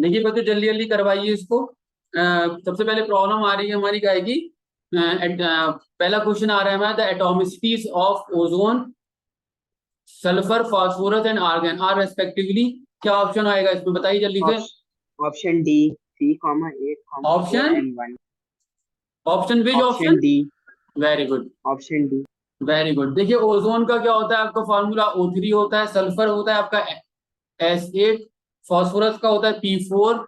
देखिए बच्चों जल्दी जल्दी करवाइए इसको। सबसे पहले प्रॉब्लम आ रही है हमारी क्या है कि पहला क्वेश्चन आ रहा है हमारा, the atomicities of ozone, sulphur, phosphorus and argon are respectively. क्या ऑप्शन आएगा इसमें बताइए जल्दी से। Option D 3, 8, 4 option and 1। Option which option option? D. Very good, option D. Very good. देखिए ओजोन का क्या होता है आपका फॉर्मूला O3 होता है, सल्फर होता है आपका S8, फास्फोरस का होता है P4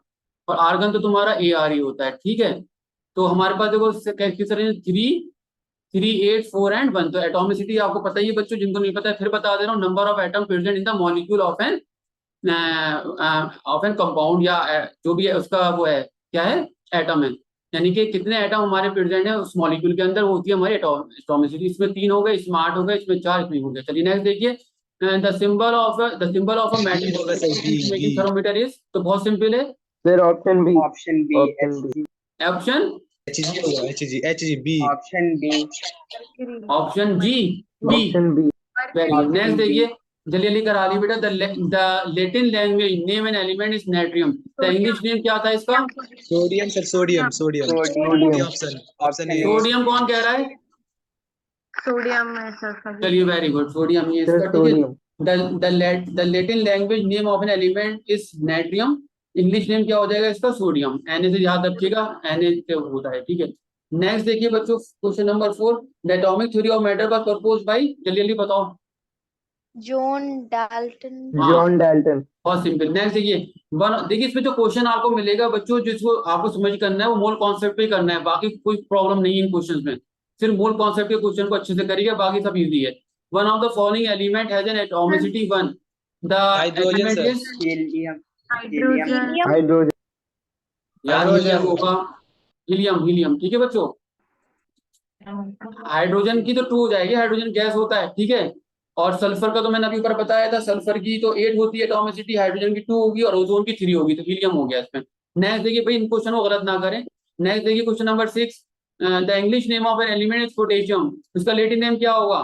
और आर्गन तो तुम्हारा AR ही होता है। ठीक है, तो हमारे पास देखो किस तरह 3, 3, 8, 4 एंड 1। तो एटॉमिसिटी आपको पता ही है बच्चों, जिनको नहीं पता है फिर बता दे रहा हूँ। Number of atom present in the molecule of an compound या जो भी है उसका वो है क्या है, एटम है। यानी कि कितने एटम हमारे प्रेजेंट है उस मॉलिक्यूल के अंदर, वो होती है हमारी एटॉमिसिटी। इसमें 3 हो गए, इसमें 8 हो गए, इसमें 4, इसमें हो गए। चलिए नेक्स्ट देखिए, the symbol of a B होगा sir, B B. Metal thermometer is. तो बहुत सिंपल है। Sir option B. Option B option B. Option HG होगा, HG B. Option B. Option जी, B. Option B. Very good. Next option B. देखिए, जल्दी जल्दी करा ली बेटा। The Latin language name an element is natrium. The English name क्या था इसका? Sodium sir, sodium sodium. Sodium. Option option option A. A. Sodium कौन कह रहा है? सोडियम है सर। चलिए वेरी गुड, सोडियम ही है सर इसका। ठीक है, sodium. The Latin language name of an element is नाइट्रियम। English name क्या हो जाएगा इसका? सोडियम। Na से याद रखिएगा, Na से होता है। ठीक है, नेक्स्ट देखिए बच्चों, question number 4। The atomic theory of matter was proposed by, जल्दी जल्दी बताओ। John Dalton. John Dalton. बहुत सिंपल। नेक्स्ट देखिए, देखिए इसमें जो क्वेश्चन आपको मिलेगा बच्चों, जिसको आपको समझ करना है वो मोल कॉन्सेप्ट पे करना है, बाकी कोई प्रॉब्लम नहीं है इन क्वेश्चन में। सिर्फ मोल कॉन्सेप्ट के क्वेश्चन को अच्छे से करिएगा, बाकी सब इजी है। One of the following element has an atomicity 1। The hydrogen element sir. Is, helium. Hydrogen. Hydrogen. यार हीलियम हाइड्रोजन। होगा, हीलियम हीलियम। ठीक है बच्चों, हाइड्रोजन की तो 2 हो जाएगी, हाइड्रोजन गैस होता है। ठीक है, और सल्फर का तो मैंने अभी ऊपर बताया था, सल्फर की तो 8 होती है एटॉमिसिटी, हाइड्रोजन की 2 होगी और ओजोन की 3 होगी, तो हीलियम हो गया इसमें। नेक्स्ट देखिए भाई, इन क्वेश्चन को गलत ना करें। नेक्स्ट देखिए question number 6। The English name of an element is potassium. इसका लैटिन नेम क्या होगा?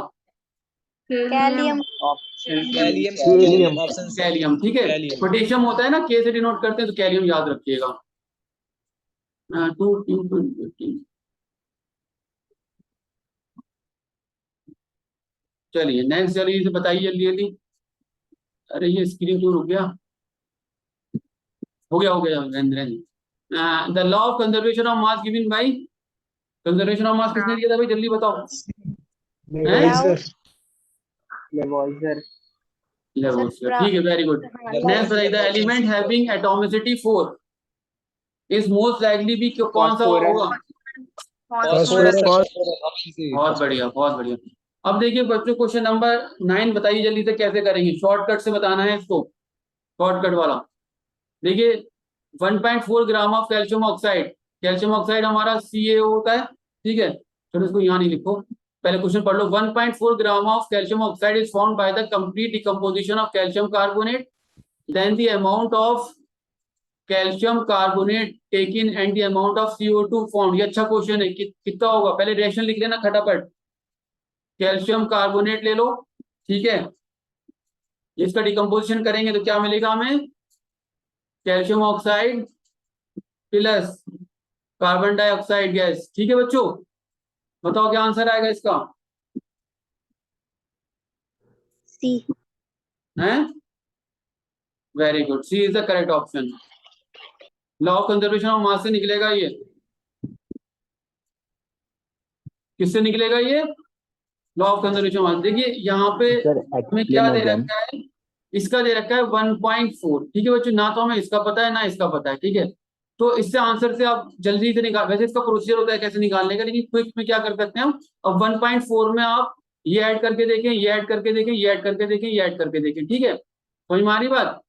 Kalium. Option kalium sir, helium. Kalium. Option C. Kalium. ठीक है, कैलियम। पोटेशियम होता है ना, के से डिनोट करते हैं, तो कैलियम याद रखिएगा। 2 चलिए नेक्स्ट, चलिए इसे बताइए जल्दी जल्दी। अरे ये स्क्रीन क्यों रुक गया? हो गया the law of conservation of mass given by, conservation of mass किसने दिया था भाई, जल्दी बताओ। लाउड। लेवोइजर। लेवोसियर। ठीक है, वेरी गुड। नेक्स्ट बताइए, the element having atomicity 4 is most likely B, कौन सा होगा? फास्फोरस। फास्फोरस। Option C. बहुत बढ़िया, बहुत बढ़िया। अब देखिए बच्चों, क्वेश्चन नंबर 9 बताइए जल्दी से, कैसे करेंगे? शॉर्टकट से बताना है इसको, शॉर्टकट वाला। देखिए 1.4 gram of calcium oxide, calcium oxide हमारा CaO होता है। ठीक है, चलो इसको यहाँ नहीं लिखो, पहले क्वेश्चन पढ़ लो। 1.4 gram of calcium oxide is formed by the complete decomposition of calcium carbonate, then the amount of calcium carbonate taken and the amount of CO2 formed. ये अच्छा क्वेश्चन है, कितना होगा? पहले रिएक्शन लिख लेना खटापट। कैल्शियम कार्बोनेट ले लो, ठीक है, इसका डिकम्पोजिशन करेंगे तो क्या मिलेगा हमें? Calcium oxide plus carbon dioxide gas. ठीक है बच्चों, बताओ क्या आंसर आएगा इसका? सी है, very good, C is the correct option. Law of conservation of mass से निकलेगा ये। किससे निकलेगा ये? Law of conservation of mass. देखिए यहाँ पे सर हमें क्या दे रखा है, इसका दे रखा है 1.4। ठीक है बच्चों, ना तो हमें इसका पता है ना इसका पता है। ठीक है, तो इससे आंसर से आप जल्दी से निकाल, वैसे इसका प्रोसीजर होता है कैसे निकालने का, लेकिन क्विक में क्या कर सकते हैं हम, अब 1.4 में आप ये ऐड करके देखें, ये ऐड करके देखें, ये ऐड करके देखें, ये ऐड करके देखें। ठीक है, समझ में आ रही बात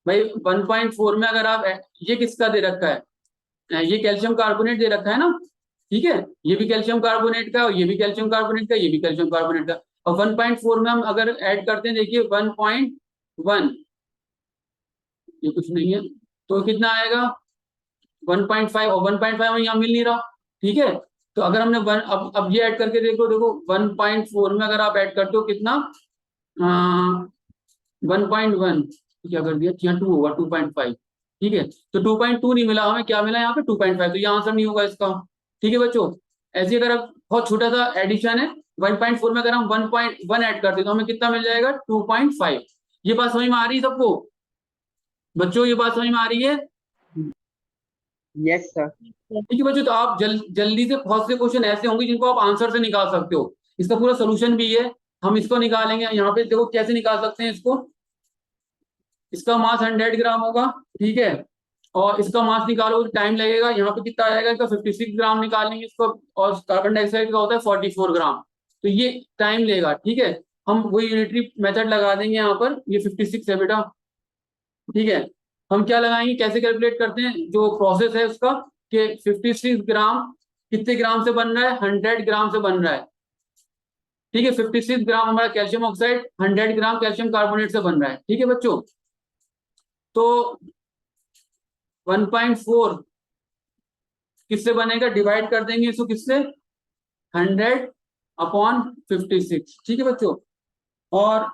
भाई? 1.4 में अगर आप ये किसका दे रखा है, ये कैल्शियम कार्बोनेट दे रखा है ना। ठीक है, ये भी कैल्शियम कार्बोनेट का, और ये भी कैल्शियम कार्बोनेट का, ये भी कैल्शियम कार्बोनेट का। और 1.4 में हम अगर ऐड करते हैं, देखिए 1.1, ये कुछ नहीं है, तो कितना आएगा? 1.5, और 1.5 में यहाँ मिल नहीं रहा। ठीक है, तो अगर हमने अब ये ऐड करके देखो, 1.4 में अगर आप ऐड करते हो कितना, 1.1, क्या कर दिया, यहाँ 2 होगा, 2.5। ठीक है, तो 2.2 नहीं मिला हमें, क्या मिला यहाँ पे 2.5, तो ये आंसर नहीं होगा इसका। ठीक है बच्चों, ऐसे अगर अब बहुत छोटा सा एडिशन है 1.4 में, अगर हम 1.1 ऐड करते तो हमें कितना मिल जाएगा 2.5। ये बात समझ में आ रही है सबको बच्चों, ये बात समझ में आ रही है? Yes sir. ठीक है बच्चों, तो आप जल्दी से बहुत से क्वेश्चन ऐसे होंगे जिनको आप आंसर से निकाल सकते हो, इसका पूरा सोल्यूशन भी है, हम इसको निकालेंगे। यहाँ पे देखो कैसे निकाल सकते हैं इसको। इसका मास 100 ग्राम होगा, ठीक है, और इसका मास निकालो टाइम लगेगा, यहाँ पे कितना आएगा इसका 56 ग्राम निकालेंगे इसको, और कार्बन डाइऑक्साइड का होता है 44 ग्राम, तो ये टाइम लेगा। ठीक है, हम वही यूनिटरी मेथड लगा देंगे यहाँ पर, ये 56 है बेटा। ठीक है, हम क्या लगाएंगे, कैसे कैलकुलेट करते हैं, जो प्रोसेस है उसका, कि 56 ग्राम कितने ग्राम से बन रहा है, 100 ग्राम से बन रहा है। ठीक है, 56 ग्राम हमारा कैल्शियम ऑक्साइड 100 ग्राम कैल्शियम कार्बोनेट से बन रहा है। ठीक है बच्चों, तो 1.4 किससे बनेगा, डिवाइड कर देंगे इसको किससे, 100/56। ठीक है बच्चों, और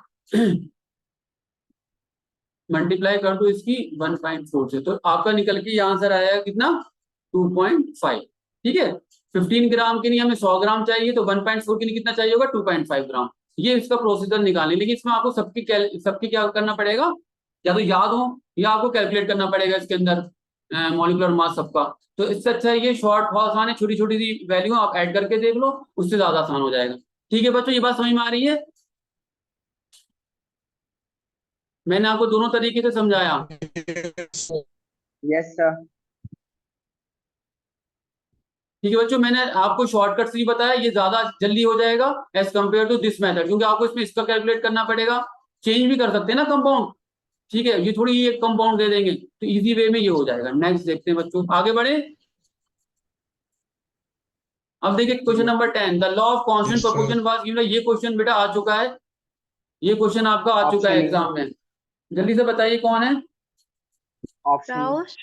मल्टीप्लाई कर दो इसकी 1.4 से, तो आपका निकल के ये आंसर आएगा कितना 2.5। ठीक है, 15 ग्राम के लिए हमें 100 ग्राम चाहिए, तो 1.4 के लिए कितना चाहिए होगा 2.5 ग्राम। ये इसका प्रोसीजर निकालने, लेकिन इसमें आपको सबकी क्या करना पड़ेगा, या तो याद हो या आपको कैलकुलेट करना पड़ेगा इसके अंदर मॉलिक्यूलर मास सबका। तो इससे अच्छा ये शॉर्ट बहुत आसान है, छोटी छोटी सी वैल्यू आप ऐड करके देख लो, उससे ज्यादा आसान हो जाएगा। ठीक है बच्चों, ये बात समझ में आ रही है? मैंने आपको दोनों तरीके से समझाया। Yes sir. ठीक है बच्चों, मैंने आपको शॉर्टकट से ही बताया, ये ज्यादा जल्दी हो जाएगा as compare to this method, क्योंकि आपको इसमें इसका कैलकुलेट करना पड़ेगा, चेंज भी कर सकते हैं ना कंपाउंड। ठीक है, ये थोड़ी ये कंपाउंड दे देंगे, तो इजी वे में ये हो जाएगा। नेक्स्ट देखते हैं बच्चों, आगे बढ़े। अब देखिए question number 10, the law of constant Yes, sir. Proportion was given. ये क्वेश्चन बेटा आ चुका है, ये क्वेश्चन आपका आ चुका है Option A. एग्जाम में, जल्दी से बताइए कौन है। Option Gauss.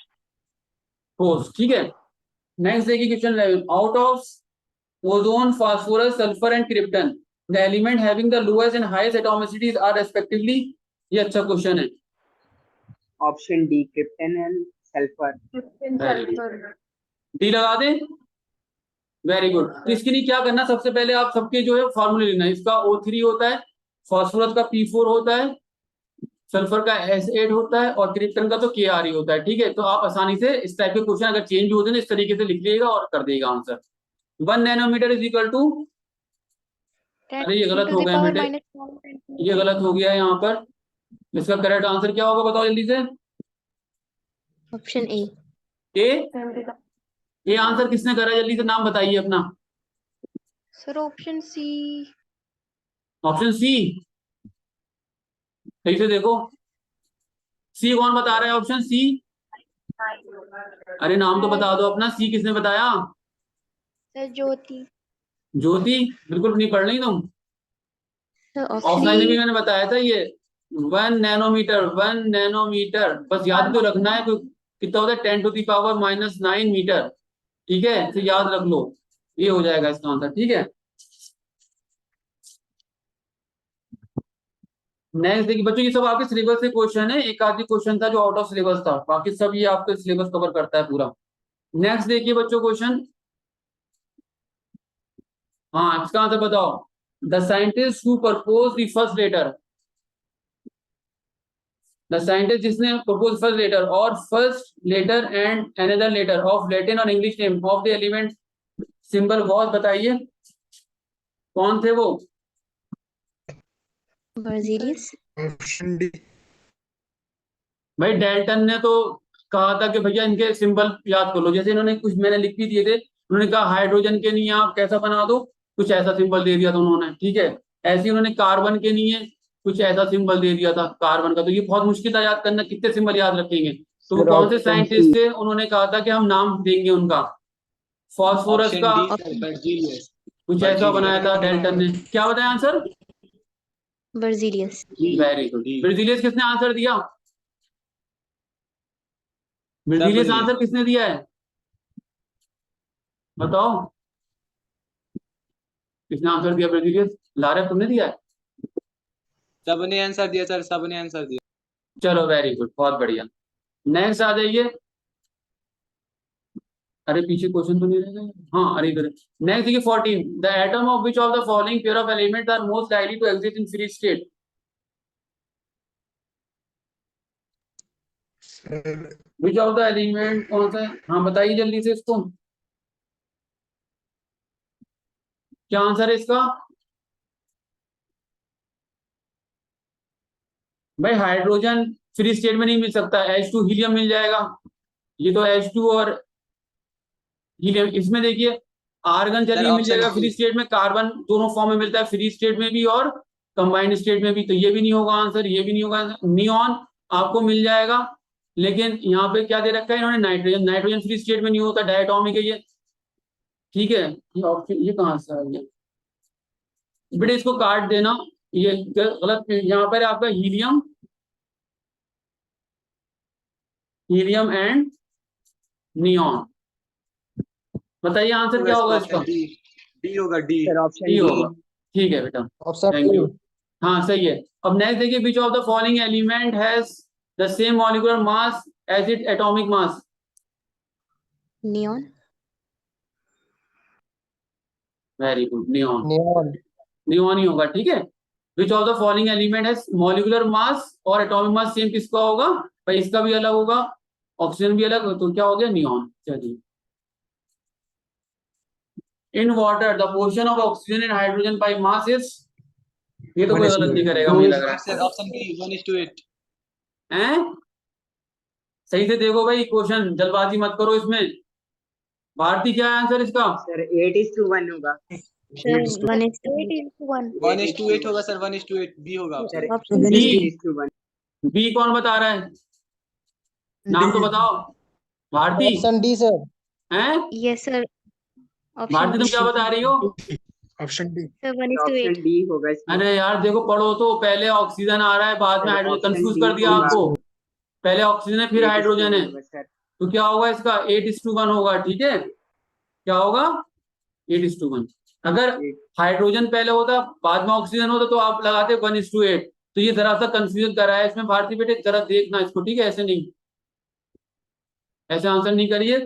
फोर्स, ठीक है। नेक्स्ट देखिए question 11, out of ozone, phosphorus, sulphur and krypton, the element having the lowest and highest atomicities are respectively. ये अच्छा क्वेश्चन है। Option D krypton and sulphur. D लगा दें, वेरी गुड। तो इसके लिए क्या करना, सबसे पहले आप सबके जो है फॉर्मूले लेना है। इसका O3 होता है, फास्फोरस का P4 होता है, सल्फर का S8 होता है, और क्रिप्टन का तो Kre होता है। ठीक है, तो आप आसानी से इस टाइप के क्वेश्चन अगर चेंज भी होते हैं इस तरीके से लिख लीजिएगा और कर देगा answer. 1 nanometer is equal to, अरे ये गलत हो गया बेटे, ये गलत हो गया है यहाँ पर। इसका करेक्ट आंसर क्या होगा बताओ जल्दी से। Option A. ए आंसर किसने करा, जल्दी से नाम बताइए अपना। Sir, option C. Option C, सही से देखो, सी कौन बता रहा है, ऑप्शन सी। अरे नाम तो बता दो अपना, सी किसने बताया। Sir, Jyoti. ज्योति, बिल्कुल नहीं पढ़ रही तुम, Sir, ऑफलाइन में भी मैंने बताया था ये 1 नैनोमीटर, 1 नैनोमीटर बस याद तो रखना है, कितना होता है 10⁻⁻⁹ मीटर। ठीक है, तो याद रख लो, ये हो जाएगा इसका आंसर। ठीक है, नेक्स्ट देखिए बच्चों, ये सब आपके सिलेबस से क्वेश्चन है, एक आधी क्वेश्चन था जो आउट ऑफ सिलेबस था, बाकी सब ये आपके सिलेबस कवर करता है पूरा। नेक्स्ट देखिए बच्चों क्वेश्चन, हाँ इसका आंसर बताओ। The scientist who propose the first letter, the scientist जिसने प्रपोज फर्स्ट लेटर और first letter and another letter of Latin और English name of the element symbol was, बताइए कौन थे वो। Berzelius. Option D. भाई डेल्टन ने तो कहा था कि भैया इनके सिंबल याद कर लो, जैसे इन्होंने कुछ मैंने लिख भी दिए थे, उन्होंने कहा हाइड्रोजन के लिए आप कैसा बना दो, कुछ ऐसा सिंबल दे दिया था उन्होंने। ठीक है, ऐसे ही उन्होंने कार्बन के लिए कुछ ऐसा सिंबल दे दिया था कार्बन का, तो ये बहुत मुश्किल था याद करना, कितने सिंबल याद रखेंगे। तो वो Sir, कौन से option साइंटिस्ट C. थे, उन्होंने कहा था कि हम नाम देंगे उनका, फास्फोरस Option का D, sir, Berzelius. कुछ ऐसा बनाया था डेल्टन ने। क्या बताया answer, Berzelius. Very good. Berzelius किसने आंसर दिया, ब्रिजिलियस सबने। आंसर किसने दिया है बताओ, किसने आंसर दिया ब्रिजिलियस, लारे तुमने दिया है। सबने आंसर दिया सर, सबने आंसर दिया। चलो वेरी गुड, बहुत बढ़िया। नेक्स्ट आ जाइए। अरे पीछे क्वेश्चन तो नहीं रहेगा। हाँ अरे इधर। नेक्स्ट देखिए 14, the atom of which of the following pair of elements are most likely to exist in free state. Sir which of the element कौन सा है? हाँ बताइए जल्दी से इसको, क्या आंसर है इसका? भाई हाइड्रोजन फ्री स्टेट में नहीं मिल सकता, H2 हीलियम मिल जाएगा। ये तो H2 और हीलियम। इसमें देखिए आर्गन चलिए मिल जाएगा फ्री स्टेट में, कार्बन दोनों फॉर्म में मिलता है, फ्री स्टेट में भी और कंबाइंड स्टेट में भी। तो ये भी नहीं होगा आंसर, ये भी नहीं होगा आंसर। नियॉन आपको मिल जाएगा, लेकिन यहाँ पे क्या दे रखा है इन्होंने? नाइट्रोजन। नाइट्रोजन फ्री स्टेट में नहीं होता, डायटोमिक है ये। ठीक है, ये ऑप्शन ये कहाँ से आ गया बेटे? इसको काट देना, ये गलत। यहाँ पर आपका हीलियम, हीलियम एंड नियॉन। बताइए आंसर क्या होगा इसका? डी होगा, D. Sir option D D. होगा। ठीक है बेटा, ऑप्शन थैंक यू। हाँ सही है। अब नेक्स्ट देखिए, which of the following element has the same molecular mass as it atomic mass. Neon. Very good, neon. Neon. Neon ही होगा, ठीक है। Which of the following element has molecular mass और एटॉमिक मास सेम किसका होगा? भाई इसका भी अलग होगा, ऑक्सीजन भी अलग, तो क्या हो गया? नियॉन। चलिए, in water the portion of oxygen in hydrogen by mass is, ये तो कोई गलत नहीं करेगा मुझे लग रहा है। Option B 1:8। हैं? सही से देखो भाई क्वेश्चन, जल्दबाजी मत करो इसमें। भारती क्या है आंसर इसका? सर 8:1 होगा। Sir, 1:8 1:8 होगा सर, 1:8 बी होगा। Sir Option B। 8:1। बी कौन बता रहा है? नाम तो बताओ। Bharati option D sir. हैं? Yes, sir. Option भारती तुम D. क्या बता रही हो? Option D. Sir, 1:8. Option D होगा इसमें। अरे यार देखो, पढ़ो तो, पहले ऑक्सीजन आ रहा है बाद में sir, hydrogen. option confuse D कर दिया होगा। आपको, पहले ऑक्सीजन है फिर हाइड्रोजन है। 8:1 होगा सर। तो क्या होगा इसका? 8:1 होगा, ठीक है। क्या होगा? 8:1। अगर हाइड्रोजन पहले होता बाद में ऑक्सीजन होता तो आप लगाते 1:8। तो ये जरा सा कंफ्यूजन कर रहा है इसमें भारती बेटे, जरा देखना इसको, ठीक है। ऐसे नहीं, ऐसे आंसर नहीं करिए।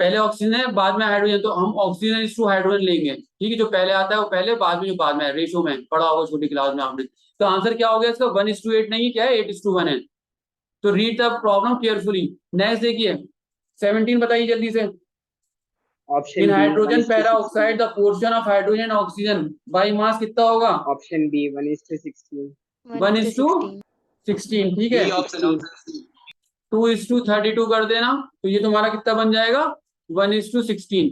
पहले ऑक्सीजन है बाद में हाइड्रोजन, तो हम ऑक्सीजन इज टू हाइड्रोजन लेंगे, ठीक है। जो पहले आता है वो पहले, बाद में जो बाद में, रेशो में पढ़ा होगा छोटी क्लास में आपने। तो आंसर क्या हो गया इसका? 1:8 नहीं, क्या है? 8:1 है। तो read the problem carefully. Next देखिए 17 बताइए जल्दी से। Option in B hydrogen 1:16। Peroxide the portion of hydrogen oxygen by mass कितना होगा? Option B 1:16। 1:16, ठीक है। B option. 2:32 कर देना, तो ये तुम्हारा कितना बन जाएगा? 1:16।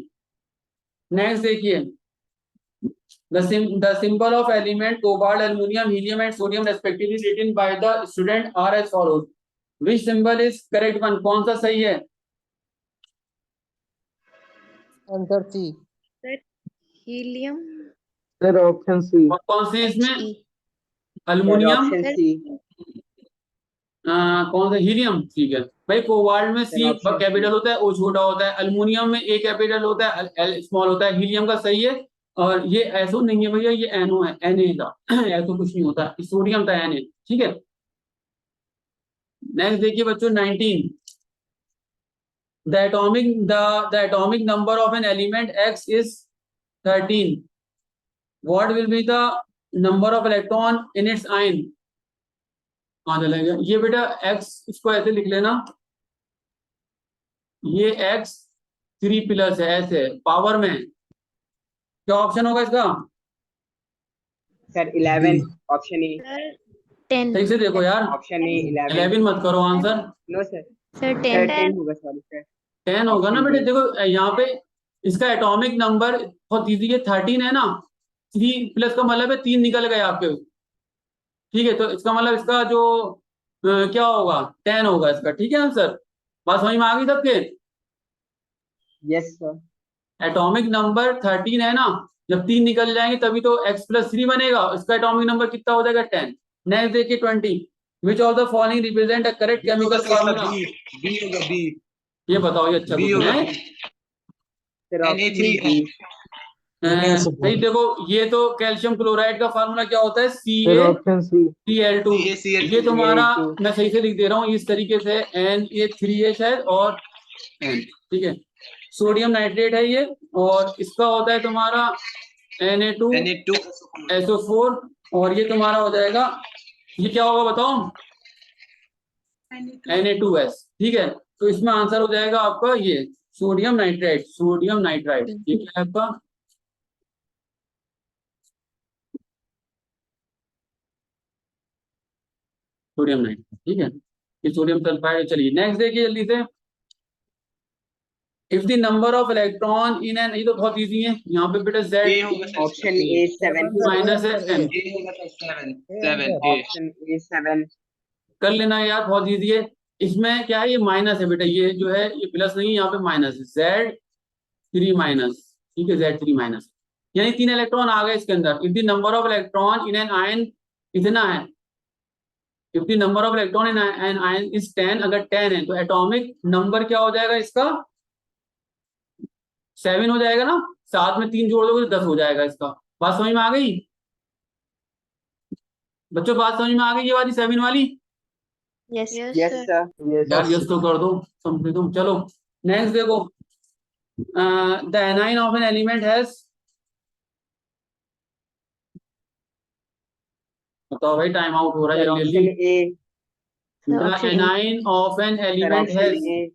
नेक्स्ट देखिए, the symbol of element cobalt, aluminum, helium and sodium respectively written by the student are as follows. Which symbol is correct one? कौन सा सही है? Answer C. Sir, helium. Sir option C. और कौन से इसमें? He. Aluminium, option Sir, C. कौन सा? हीलियम, ठीक है भाई। कोबाल्ट में सी option कैपिटल C। होता है, ओ छोटा होता है। अल्युमिनियम में ए कैपिटल होता है, एल स्मॉल होता है। हीलियम का सही है। और ये एसओ नहीं है भैया, ये एनओ है, एनए का। ऐसा कुछ नहीं होता, सोडियम था एनए, ठीक है। नेक्स्ट देखिए बच्चों 19, the atomic number of an element X is 13. What will be the number of electron in its ion? कहाँ चला गया ये बेटा? X, इसको ऐसे लिख लेना, ये X 3+ है, ऐसे पावर में। क्या ऑप्शन होगा इसका? सर 11। Option A. Sir, 10. सही से देखो यार, ऑप्शन ए 11। 11 मत करो answer, no sir. Sir, sir 10. 10 होगा, सॉरी सर। 10 होगा ना बेटे। देखो यहाँ पे इसका एटॉमिक नंबर बहुत इजी है, 13 है ना। 3+ का मतलब है 3 निकल गए आपके, ठीक है। तो इसका मतलब इसका जो क्या होगा? 10 होगा इसका, ठीक है आंसर। बात समझ में आ गई सबके? Yes sir. एटॉमिक नंबर 13 है ना, जब 3 निकल जाएंगे तभी तो X+3 बनेगा। इसका एटॉमिक नंबर कितना हो जाएगा? 10। नेक्स्ट देखिए 20, which of the following represent a correct chemical formula? B होगा, बी। ये बताओ, ये अच्छा बी क्वेश्चन होगा। है। Sir option Na3 B. भाई देखो, ये तो कैल्शियम क्लोराइड का फार्मूला क्या होता है, सर ऑप्शन सी। CaCl2। CaCl2 ये तुम्हारा, Cl2। मैं सही से लिख दे रहा हूँ इस तरीके से, Na3H है और N, ठीक है। सोडियम नाइट्रेट है ये, और इसका होता है तुम्हारा Na2SO4, और ये तुम्हारा हो जाएगा, ये क्या होगा बताओ, Na2S, ठीक है। तो इसमें आंसर हो जाएगा आपका ये सोडियम नाइट्राइड, सोडियम नाइट्राइड, ये क्या है आपका, सोडियम नाइट्राइड, ठीक है। ये सोडियम सल्फाइड। चलिए नेक्स्ट देखिए जल्दी से। If the number of electron in an, ये तो बहुत इजी है, यहाँ पे बेटा Z A होगा सर ऑप्शन ए 7। माइनस है N, A होगा सर 7 A ऑप्शन ए 7। कर लेना यार, बहुत इजी है। इसमें क्या है, ये माइनस है बेटा, ये जो है ये प्लस नहीं है, यहाँ पे माइनस है, Z3 माइनस, ठीक है, Z3 माइनस, यानी 3 इलेक्ट्रॉन आ गए इसके अंदर। If the number of electron in an ion इतना है, if the number of electron in an ion is 10, अगर 10 है तो एटॉमिक नंबर क्या हो जाएगा इसका, 7 हो जाएगा ना, साथ में 3 जोड़ दोगे तो 10 हो जाएगा इसका। बात समझ में आ गई बच्चों, बात समझ में आ गई ये वाली 7 वाली? Yes, yes sir. सर। यार यस तो कर दो कम से कम। चलो नेक्स्ट देखो, the A9 of an element has, बताओ भाई, टाइम आउट हो रहा है सर जल्दी ऑप्शन जल्दी। A. Sir, the option A. Anion of an sir element option has, A.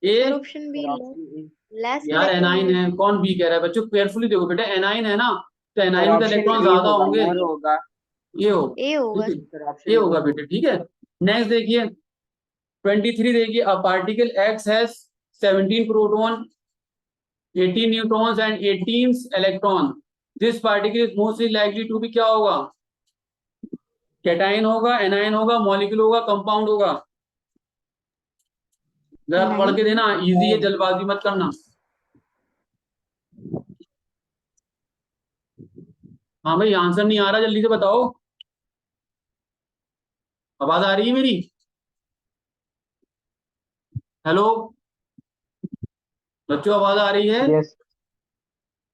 A, Sir, option B. Sir option A. Less यार anion electron. है, कौन बी कह रहा है बच्चों, केयरफुली देखो बेटा, एनाइन है ना, तो सर एनाइन में तो ऑप्शन इलेक्ट्रॉन ए ज्यादा होगा, होंगे, मोर होगा। ये हो, A होगा. ठीक है, सर ऑप्शन ये ए। होगा बेटे, ठीक है। नेक्स्ट देखिए 23 देखिए, a particle X has 17 proton, 18 neutrons and 18 electron, this particle is mostly likely to be, क्या होगा, कैटाइन होगा, एनाइन होगा, मॉलिक्यूल होगा, कंपाउंड होगा? जरा पढ़ Anion. के देना, इजी है, जल्दबाजी मत करना। हाँ भाई, आंसर नहीं आ रहा, जल्दी से बताओ, आवाज आ रही है मेरी? हेलो बच्चों, आवाज आ रही है? यस।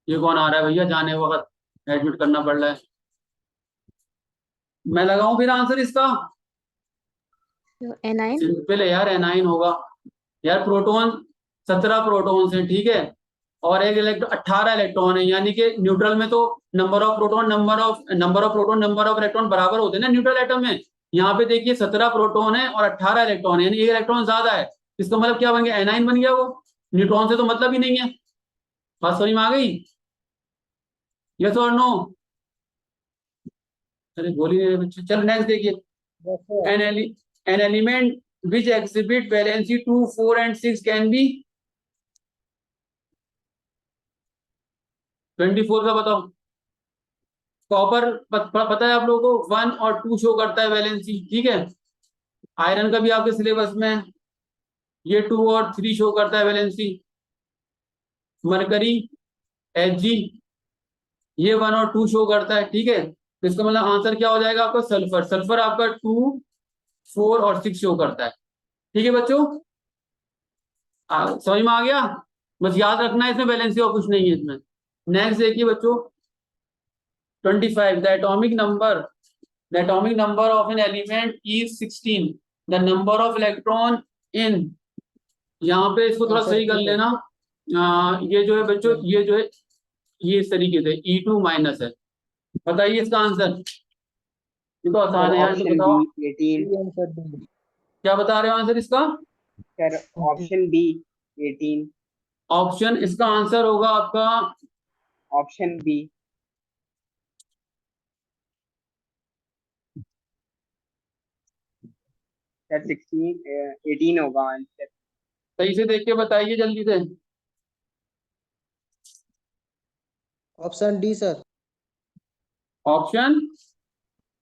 ये कौन आ रहा है भैया, जाने वक्त एडमिट करना पड़ रहा है। मैं लगाऊं फिर आंसर इसका? So, anion. सिंपल है यार, एनाइन होगा। यार प्रोटॉन 17 प्रोटॉन है, ठीक है, और एक इलेक्ट्रॉन 18 इलेक्ट्रॉन है, यानी कि न्यूट्रल में तो number of proton number of electron बराबर होते हैं ना न्यूट्रल एटम में। यहाँ पे देखिए 17 प्रोटॉन है और 18 इलेक्ट्रॉन है, यानी एक इलेक्ट्रॉन ज्यादा है, इसका मतलब क्या बन गया, एनाइन बन गया वो, न्यूट्रॉन से तो मतलब ही नहीं है। बात समझ में आ गई? यस और नो? अरे बोल ही नहीं रहे बच्चे। चलो नेक्स्ट देखिए, an element which exhibit valency 2, 4 and 6 can be, 24 का बताओ। कॉपर पता है आप लोगों को, 1 और 2 शो करता है वैलेंसी, ठीक है। आयरन का भी आपके सिलेबस में है, ये 2 और 3 शो करता है वैलेंसी। मरकरी, Hg, ये 1 और 2 शो करता है, ठीक है। तो इसका मतलब आंसर क्या हो जाएगा आपका, सल्फर। सल्फर आपका 2, 4 और 6 शो करता है, ठीक है बच्चों। समझ में आ गया? बस याद रखना है, इसमें वैलेंसी और कुछ नहीं है इसमें। नेक्स्ट देखिए बच्चों 25, the atomic number of an element is 16, the number of electron in, यहाँ पे इसको थोड़ा सही कर लेना, ये जो है बच्चों, ये जो है ये इस तरीके से E2 माइनस है। बताइए इसका आंसर, ये तो आसान सर है यार, तो ऑप्शन बताओ बी 18। क्या बता रहे हो आंसर इसका। Sir option B 18। ऑप्शन इसका आंसर होगा आपका, ऑप्शन बी। सर 16 18 होगा आंसर। सही से देख के बताइए जल्दी से। Option D sir. Option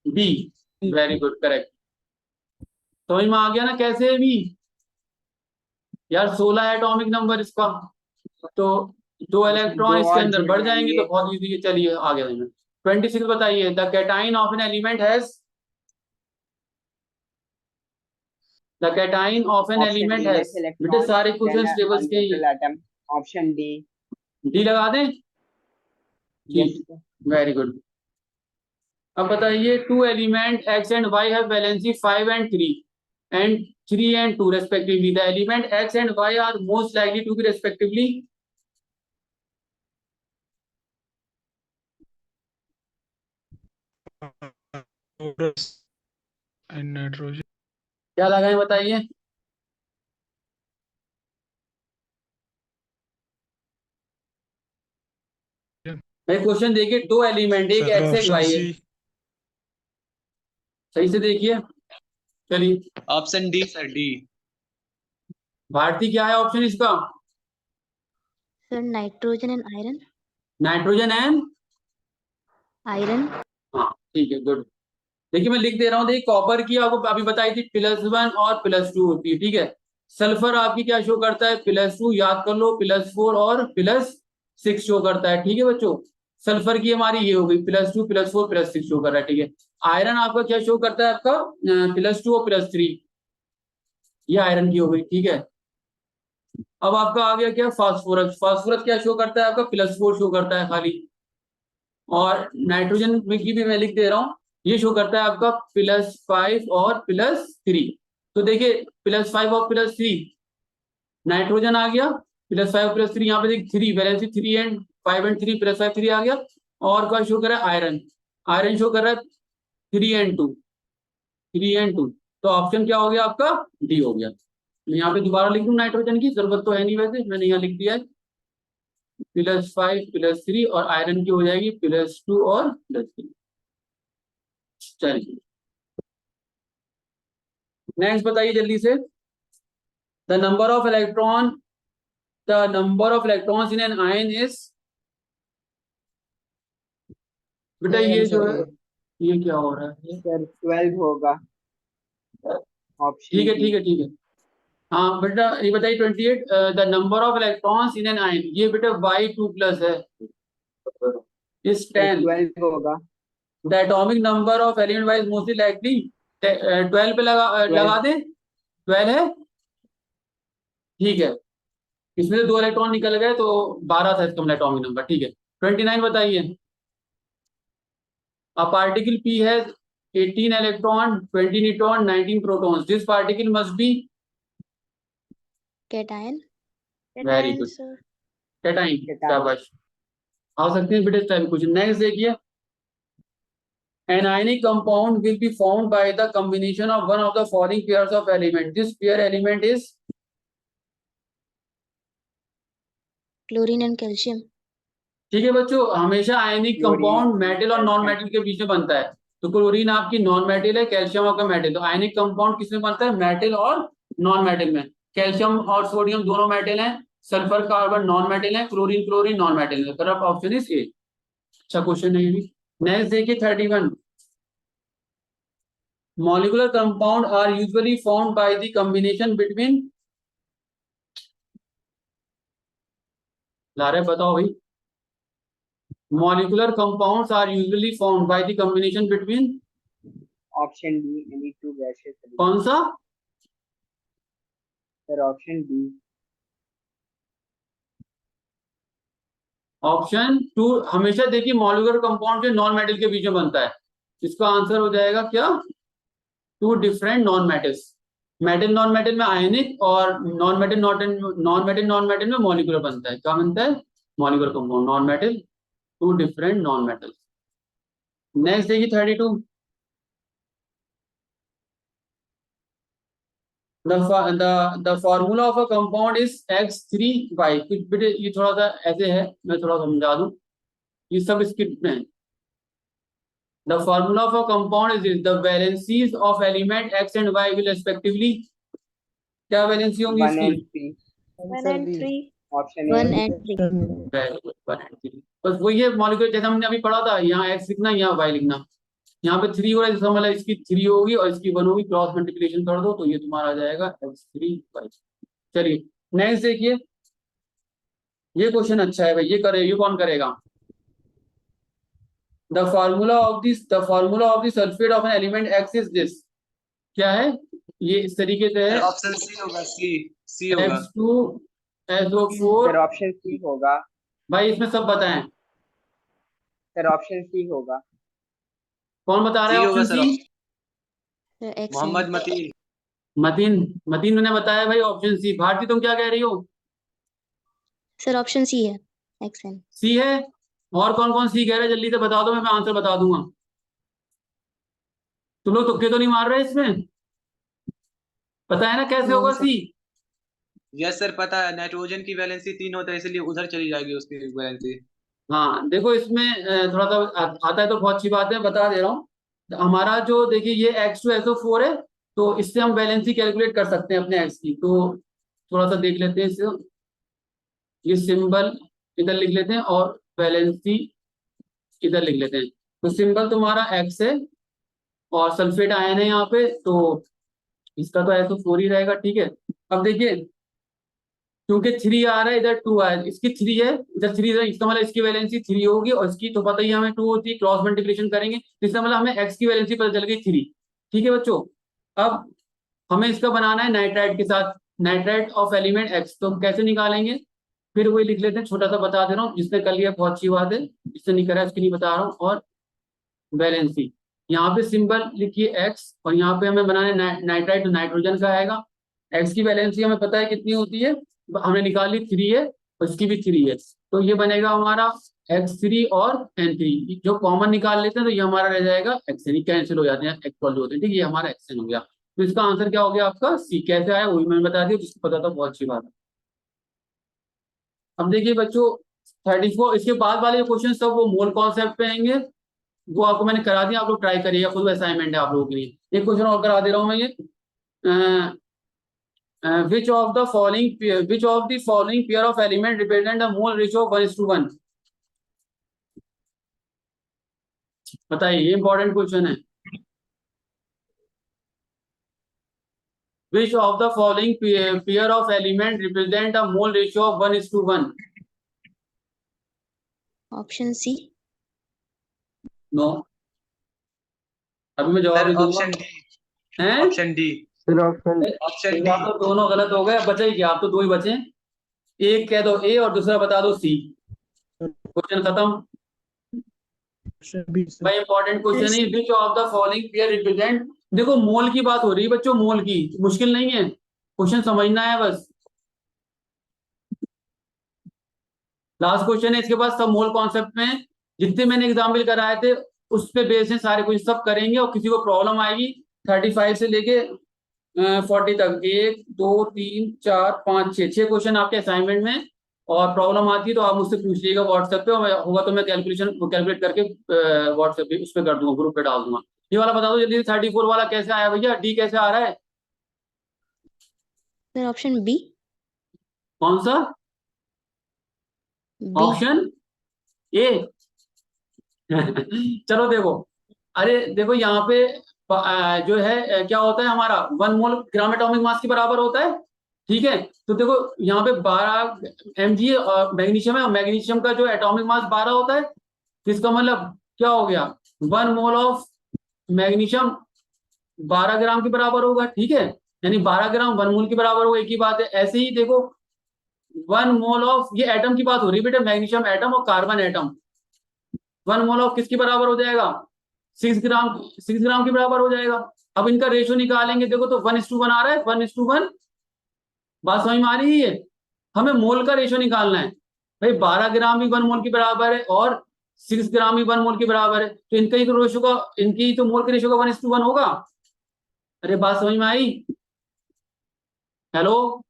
B, very good, correct. समझ में आ गया ना कैसे है भी यार, 16 है एटॉमिक नंबर इसका, तो 2 इलेक्ट्रॉन दो इसके और अंदर जुड़ बढ़ जाएंगे तो जाएंगे। बहुत इजी है। चलिए आगे देंगे 26 बताइए, the cation of an element has, the cation of an option element a less has, बेटे इलेक्ट्रॉन सारे देन क्वेश्चन अ टेबल्स के ही neutral atom. Option D. D लगा दें? ठीक, वेरी गुड। अब बताइए, two element x and y have valency 5 and 3 and 3 and 2 respectively. The element x and y are most likely to be respectively and nitrogen. क्या लगाएं बताइए। भाई question देखिए, दो एलिमेंट, एक Sir, x एक option y है, C. सही से देखिए। चलिए, Option D, sir, D. Bharti क्या है ऑप्शन इसका? Sir, nitrogen and iron. Nitrogen and, Iron. हाँ ठीक है, गुड। देखिए मैं लिख दे रहा हूँ, देखिए कॉपर की आपको अभी बताई थी +1 और +2 होती है, ठीक है। सल्फर आपकी क्या शो करता है? +2, याद कर लो, +4 और +6 शो करता है, ठीक है बच्चों। सल्फर की हमारी ये हो गई, +2 +4 +6 शो कर रहा है, ठीक है। आयरन आपका क्या शो करता है? आपका +2 और +3, ये आयरन की हो गई, ठीक है। अब आपका आ गया क्या? फास्फोरस। फास्फोरस क्या शो करता है? आपका +4 शो करता है खाली। और नाइट्रोजन की भी मैं लिख दे रहा हूँ, ये शो करता है आपका +5 और +3। तो देखिए +5 और +3, नाइट्रोजन आ गया, +5 +3, यहाँ पे देखिए 3 वैलेंसी 3 एंड 5 एंड 3 +5 3 आ गया। और क्या शो कर रहा है? आयरन। आयरन शो कर रहा है 3 एंड 2, 3 एंड 2। तो ऑप्शन क्या हो गया आपका? डी हो गया। मैं यहाँ पे दोबारा लिख दूं, नाइट्रोजन की जरूरत तो है नहीं, वैसे मैंने यहाँ लिख दिया है +5 +3, और आयरन की हो जाएगी +2 और +3। चलिए नेक्स्ट बताइए जल्दी से। The number of electron, the number of electrons in an ion is, बेटा ये जो है, ये क्या हो रहा है? सर 12 होगा ऑप्शन ठीक है बी। ठीक है ठीक है, हाँ बेटा ये बताइए 28, the number of electrons in an ion, ये बेटा y2+ है, इज 10। 12 होगा। The atomic number of element wise mostly likely, 12 पे लगा दे, 12 है, ठीक है। इसमें से 2 इलेक्ट्रॉन निकल गए तो 12 था इसका एटॉमिक नंबर, ठीक है। 29 बताइए। A particle P has 18 electron, 20 neutron, 19 protons. This particle must be Cation. very good. Sir. Cation, Cation. शाबाश। आ सकते हैं बेटे इस टाइप कुछ। नेक्स्ट देखिए, an ionic compound will be formed by the combination of one of the following pairs of element. This pair element is, Chlorine and calcium. ठीक है बच्चों, हमेशा आयनिक कंपाउंड मेटल और नॉन मेटल के बीच में बनता है। तो क्लोरीन आपकी नॉन मेटल है, कैल्शियम आपका मेटल। तो आयनिक कंपाउंड किसमें बनता है? मेटल और नॉन मेटल में। कैल्शियम और सोडियम दोनों मेटल हैं, सल्फर कार्बन नॉन मेटल है, क्लोरीन क्लोरीन नॉन मेटल है। Correct option is A. अच्छा क्वेश्चन है ये भी। नेक्स्ट देखिए 31, molecular compound are usually formed by the combination between, ला रहे बताओ भाई। Molecular compounds are usually formed by the combination between, option D, any two gases. कौन सा? Sir option D. ऑप्शन 2। हमेशा देखिए मॉलिक्यूलर कंपाउंड जो नॉन मेटल के बीच में बनता है, इसका आंसर हो जाएगा क्या? 2 different non metals. Metal non metal में आयनिक, और नॉन मेटल नॉन मेटल में मॉलिक्यूलर बनता है। क्या बनता है? Molecular compound non metal, 2 different non metals. Next देखिए 32, the formula of a compound is X3Y। कुछ बेटे ये थोड़ा सा ऐसे है, मैं थोड़ा समझा दूं, ये सब स्क्रिप्ट में है। The formula of a compound is this: the valencies of element X and Y will respectively, क्या वैलेंसी होंगी 1 इसकी? and 3। 1 and 3. Option 1 A. and 3. Very good, 1 and 3। बस वही है मॉलिक्यूलर, जैसे हमने अभी पढ़ा था, यहाँ X लिखना, यहाँ Y लिखना। यहाँ पे 3 हो रहा है, इसका मतलब इसकी 3 होगी और इसकी 1 होगी, क्रॉस मल्टीप्लिकेशन कर दो तो ये तुम्हारा आ जाएगा X3Y। चलिए नेक्स्ट देखिए, ये क्वेश्चन अच्छा है भाई, ये कौन करेगा? The formula of the sulphate of an element X is this. क्या है ये? इस तरीके से है, ऑप्शन सी होगा, सी होगा। X2SO4। सर ऑप्शन सी होगा। भाई इसमें सब बताएं, सर ऑप्शन सी होगा। कौन बता रहा सी है होगा ऑप्शन सर। सी? Sir, XN. मोहम्मद मतीन। मतीन, मतीन ने बताया भाई ऑप्शन सी। भारती तुम क्या कह रही हो? Sir, option C है XN. सी है? और कौन कौन सी कह रहे हैं? जल्दी से बता दो, मैं आंसर बता दूंगा। तुम लोग तुक्के तो नहीं मार रहे इसमें? पता है ना कैसे No, होगा sir. सी? यस सर, पता है। नाइट्रोजन की वैलेंसी 3 होता है, इसलिए उधर चली जाएगी उसकी वैलेंसी। हाँ देखो इसमें थोड़ा सा आता है तो बहुत अच्छी बात है, बता दे रहा हूँ। हमारा जो देखिए ये H2SO4 है, तो इससे हम वैलेंसी कैलकुलेट कर सकते हैं अपने एक्स की। तो थोड़ा सा देख लेते हैं इसे। ये सिंबल इधर लिख लेते हैं और वैलेंसी इधर लिख लेते हैं। तो सिंबल तुम्हारा एक्स है और सल्फेट आयन है यहाँ पे, तो इसका तो SO4 ही रहेगा, ठीक है। अब देखिए क्योंकि 3 आ रहा है, इधर 2 आया, इसकी 3 है, इधर 3 है, इसका मतलब इसकी वैलेंसी 3 होगी, और इसकी तो पता ही हमें 2 होती है। क्रॉस मल्टीप्लिकेशन करेंगे तो इसका मतलब हमें एक्स की वैलेंसी पता चल गई 3। ठीक है बच्चों, अब हमें इसका बनाना है नाइट्राइट के साथ, नाइट्राइट ऑफ एलिमेंट एक्स। तो हम कैसे निकालेंगे? फिर वही लिख लेते हैं, छोटा सा बता दे रहा हूँ, जिसने कर लिया बहुत अच्छी बात है, जिसने नहीं करा उसकी नहीं बता रहा हूँ। और वैलेंसी यहाँ पे सिंबल लिखिए एक्स, और यहाँ पे हमें बनाना है नाइट्राइट, तो नाइट्रोजन का आएगा। एक्स की वैलेंसी हमें पता है कितनी होती है, हमने निकाली 3 है, और इसकी भी 3 है, तो ये बनेगा हमारा X3 और N3। जो कॉमन निकाल लेते हैं तो ये हमारा रह जाएगा XN, कैंसिल हो जाते हैं, एक्चुअल जो होते हैं, ठीक है, ये हमारा XN हो गया। तो इसका आंसर क्या हो गया आपका? सी। कैसे आया वही मैंने बता दिया, जिसको पता था बहुत अच्छी बात है। अब देखिए बच्चों 34, इसके बाद वाले क्वेश्चन सब वो मोल कॉन्सेप्ट पे आएंगे, वो आपको मैंने करा दिया, आप लोग ट्राई करिएगा, खुद असाइनमेंट है आप लोगों के लिए। एक क्वेश्चन और करा दे रहा हूँ मैं ये, which of the following pair of element represent a mole ratio of 1:1? बताइए, ये इंपॉर्टेंट क्वेश्चन है। Which of the following pair of element represent a mole ratio of 1:1? Option C. No, अभी मैं जवाब सर नहीं दूंगा। Option D. हैं? Option D. Sir option option एक डी। आप तो दोनों गलत हो गए, अब बचे ही क्या? आप तो 2 ही बचे। एक कह दो ए और दूसरा बता दो सी, क्वेश्चन खत्म। B sir. भाई इंपॉर्टेंट क्वेश्चन है, which of the following pair represent. देखो मोल की बात हो रही है बच्चों, मोल की, मुश्किल नहीं है, क्वेश्चन समझना है बस। लास्ट क्वेश्चन है, इसके बाद सब मोल कॉन्सेप्ट में जितने मैंने एग्जाम्पल कराए थे उस पे बेस है सारे कुछ सब करेंगे, और किसी को प्रॉब्लम आएगी 35 से लेके 40 तक, 1 2 3 4 5 6 क्वेश्चन आपके असाइनमेंट में, और प्रॉब्लम आती है तो आप मुझसे पूछ लीजिएगा व्हाट्सएप पे, और होगा तो मैं कैलकुलेट करके व्हाट्सएप पे उस पर कर दूंगा, ग्रुप पे डाल दूंगा। ये वाला बता दो जल्दी, 34 वाला कैसे आया भैया? डी कैसे आ रहा है? Sir, option B. कौन सा B. ऑप्शन? ए? चलो देखो, अरे देखो यहाँ पे जो है क्या होता है हमारा 1 मोल ग्राम एटॉमिक मास के बराबर होता है, ठीक है। तो देखो यहाँ पे 12 mg मैग्नीशियम है, और मैग्नीशियम का जो एटॉमिक मास 12 होता है, तो इसका मतलब क्या हो गया? 1 मोल ऑफ मैग्नीशियम 12 ग्राम के बराबर होगा, ठीक है, यानी 12 ग्राम 1 मोल के बराबर होगा, एक ही बात है। ऐसे ही देखो 1 मोल ऑफ, ये एटम की बात हो रही है बेटा, मैग्नीशियम एटम और कार्बन एटम, 1 मोल ऑफ किसके बराबर हो जाएगा? 6 ग्राम के बराबर हो जाएगा। अब इनका रेशियो निकालेंगे, देखो तो 1:1 आ रहा है, 1:1। बात समझ में आ रही है? हमें मोल का रेशियो निकालना है भाई, 12 ग्राम भी 1 मोल के बराबर है और 6 ग्राम भी 1 मोल के बराबर है, तो इनका ही तो रेशियो का, इनकी तो मोल के रेशियो का 1:1 होगा। अरे बात समझ में आई? Hello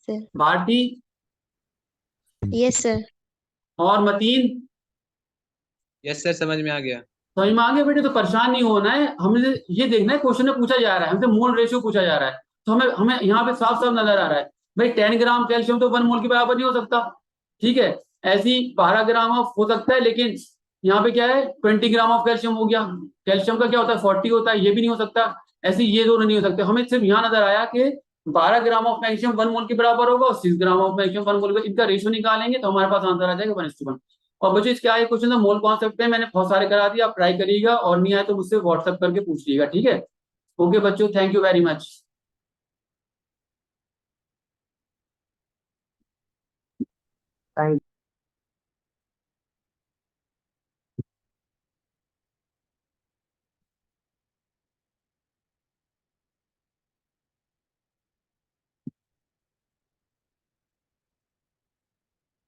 Sir. Bharti Yes, sir. और मतीन, यस सर, समझ में आ गया। समझ में आ गया बेटे? तो परेशान नहीं होना है, हमें ये देखना है, क्वेश्चन में पूछा जा रहा है हमसे मोल रेशियो पूछा जा रहा है, तो हमें हमें यहाँ पे साफ साफ नजर आ रहा है भाई 10 ग्राम कैल्शियम तो 1 मोल के बराबर नहीं हो सकता, ठीक है। ऐसी 12 ग्राम ऑफ हो सकता है, लेकिन यहाँ पे क्या है 20 ग्राम ऑफ कैल्शियम हो गया, कैल्शियम का क्या होता है 40 होता है, ये भी नहीं हो सकता। ऐसे ये दोनों नहीं हो सकते, हमें सिर्फ यहाँ नजर आया कि 12 ग्राम ऑफ मैग्नीशियम 1 मोल के बराबर होगा और 6 ग्राम ऑफ मैग्नीशियम 1 मोल, इनका रेशियो निकालेंगे तो हमारे पास आंसर आ जाएगा 1:1। और बच्चों इसके आगे क्वेश्चन था मोल कॉन्सेप्ट पे, मैंने बहुत सारे करा दिया, आप ट्राई करिएगा, और नहीं आए तो मुझसे व्हाट्सएप करके पूछ लीजिएगा, ठीक है। ओके बच्चों, thank you very much. Thank